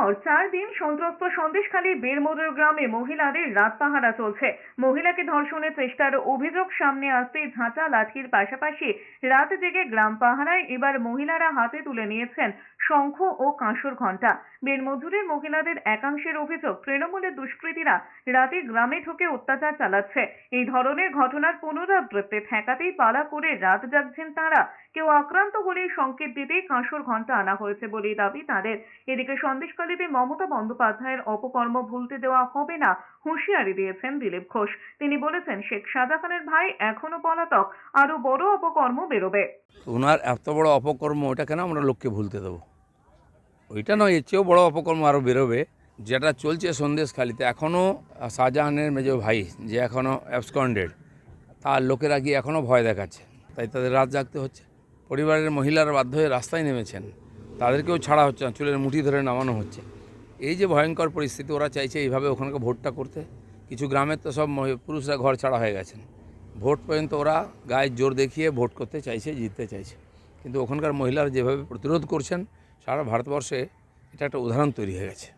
পর 4 দিন সন্ত্রস্ত সন্দেশখালীর বেরমজুর গ্রামে মহিলাদের রাত পাহারা চলছে। মহিলাকে ধর্ষণের চেষ্টার অভিযোগ সামনে আসতেই ঝাঁটা লাঠির পাশাপাশি রাত জেগে গ্রাম পাহারায় এবার মহিলারা হাতে তুলে নিয়েছেন শঙ্খ ও কাঁসর ঘণ্টা। বেরমজুরের মহিলাদের একাংশের অভিযোগ, তৃণমূলের দুষ্কৃতীরা রাতে গ্রামে ঢুকে অত্যাচার চালাচ্ছে। এই ধরনের ঘটনার পুনরাবৃত্তি ঠেকাতেই পালা করে রাত জাগছেন তাঁরা। কেউ আক্রান্ত হলেই সংকেত দিতেই কাঁসর ঘণ্টা আনা হয়েছে বলেই দাবি তাদের। এদিকে সন্দেশখালীতে মমতা বন্দ্যোপাধ্যায়ের অপকর্ম ভুলতে দেওয়া হবে না হুঁশিয়ারি দিয়েছেন দিলীপ ঘোষ। তিনি বলেছেন, শেখ শাহজাহানের ভাই এখনো পলাতক, আরো বড় অপকর্ম বেরোবে। ওনার এত বড় অপকর্ম, ওটা কেন আমরা লোককে ভুলতে দেবো? ওইটা নয়, এর চেয়েও বড় অপকর্ম আরও বেরোবে। যেটা চলছে সন্দেশখালীতে, এখনও শাহজাহানের মেজ ভাই যে এখনও অ্যাবসকন্ডেড, তার লোকেরা গিয়ে এখনও ভয় দেখাচ্ছে, তাই তাদের রাত জাগতে হচ্ছে। পরিবারের মহিলারা বাধ্য হয়ে রাস্তায় নেমেছেন, তাদেরকেও ছাড়া হচ্ছে না, চুলের মুঠি ধরে নামানো হচ্ছে। এই যে ভয়ঙ্কর পরিস্থিতি, ওরা চাইছে এইভাবে ওখানকে ভোটটা করতে। কিছু গ্রামের তো সব পুরুষরা ঘর ছাড়া হয়ে গেছেন, ভোট পর্যন্ত ওরা গায়ের জোর দেখিয়ে ভোট করতে চাইছে, জিততে চাইছে। কিন্তু ওখানকার মহিলারা যেভাবে প্রতিরোধ করছেন, সারা ভারতবর্ষে এটা একটা উদাহরণ তৈরি হয়ে গেছে।